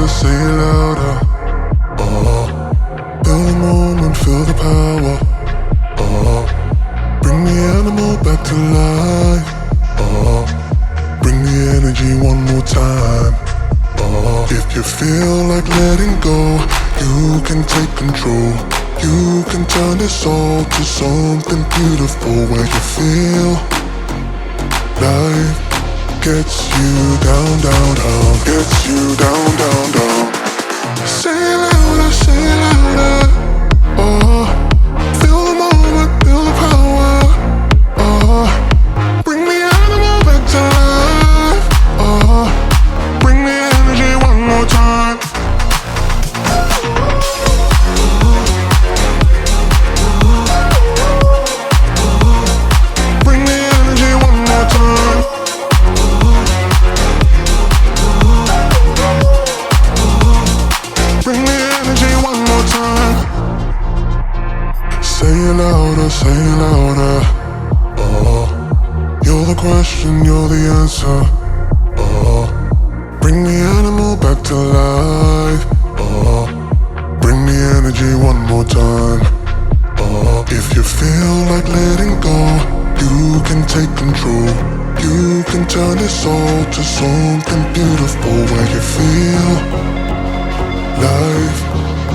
say it louder. Feel the moment, feel the power. Bring the animal back to life. Bring the energy one more time. If you feel like letting go, you can take control. You can turn this all to something beautiful, where you feel life gets you down, down, down, gets you down, down, down. Say it louder, say it louder. Feel the moment, feel the power. Bring the animal back to life. Bring the energy one more time. Bring the energy one more time. Bring the energy one more time. Say it louder, say it louder. You're the question, you're the answer. Bring the animal back to life. Bring the energy one more time. If you feel like letting go, you can take control. You can turn this all to something beautiful, where you feel life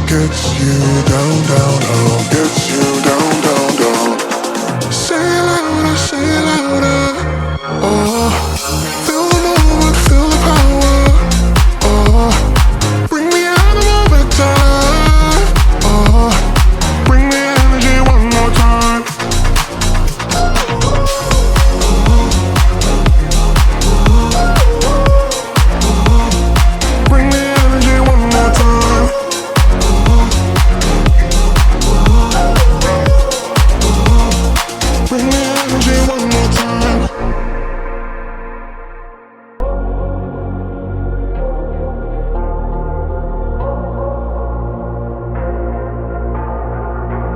gets you down, down, down, gets you down, down, down. Say it louder, say it louder. Feel the moment, feel the power. Bring the animal back to life. Bring the energy one more time. Bring the energy one more time. Bring the energy one more time.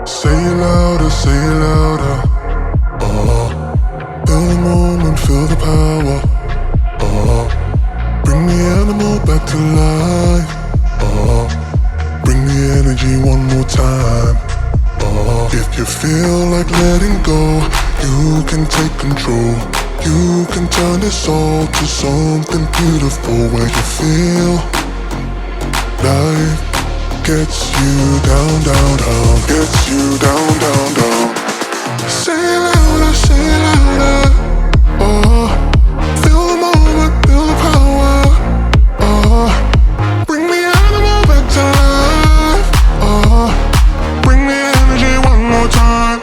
Say it louder, say it louder. Feel the moment, feel the power. Bring the animal back to life. Bring the energy one more time. If you feel like letting go, you can take control. You can turn this all to something beautiful, where you feel life gets you down, down, down, gets you down, down, down. Say it louder, say it louder. Feel the moment, feel the power. Bring the animal back to life. Bring the energy one more time.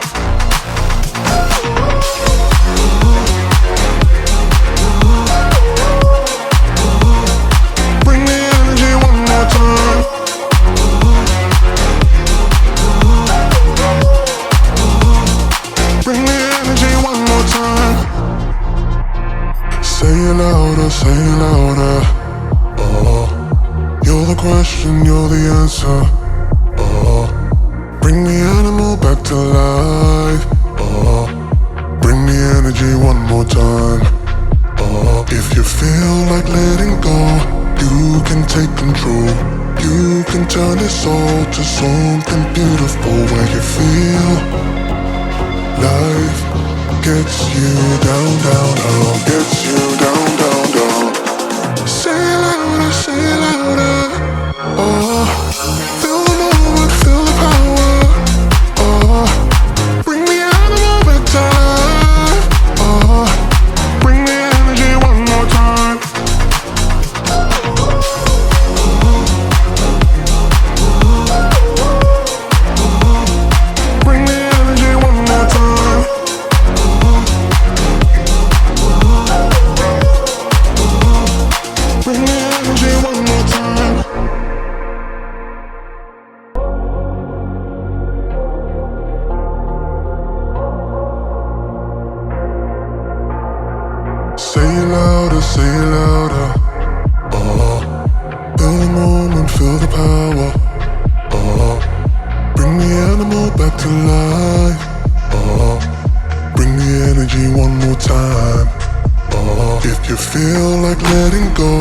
Bring the energy one more time. Bring the energy one more time. Say it louder, say it louder. You're the question, you're the answer. Bring the animal back to life. Bring the energy one more time. If you feel like letting go, you can take control. You can turn this all to something beautiful, where you feel life gets you down, down, down, gets you down, down, down. Say it louder, say it louder. Feel the moment, feel the power. Bring the animal back to life. Bring the energy one more time. Bring the energy one more time. Bring the energy one more time. Say it louder, say it louder. Feel the moment, feel the power. Bring the animal back to life. Bring the energy one more time. If you feel like letting go,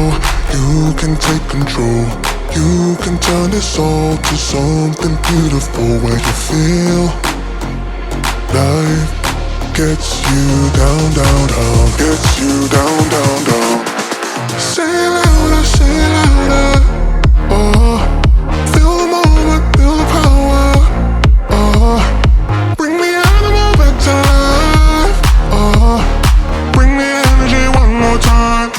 you can take control. You can turn this all to something beautiful where you feel life gets you down, down, down, gets you down, down, down. Say it louder, say it louder. Oh, feel the moment, feel the power. Oh, bring the animal back to life. Oh, bring the energy one more time.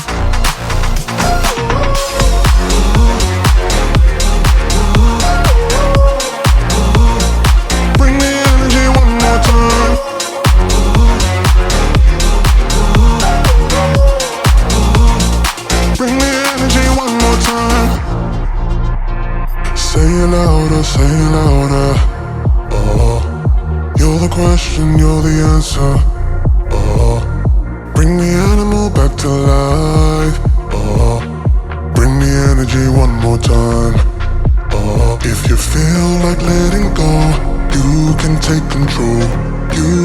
Bring the energy one more time. Bring the energy one more time. Say it louder, say it louder. Oh, you're the question, you're the answer. Oh, bring the animal back to life. Oh, bring the energy one more time. Oh, if you feel like letting go, you can take control. You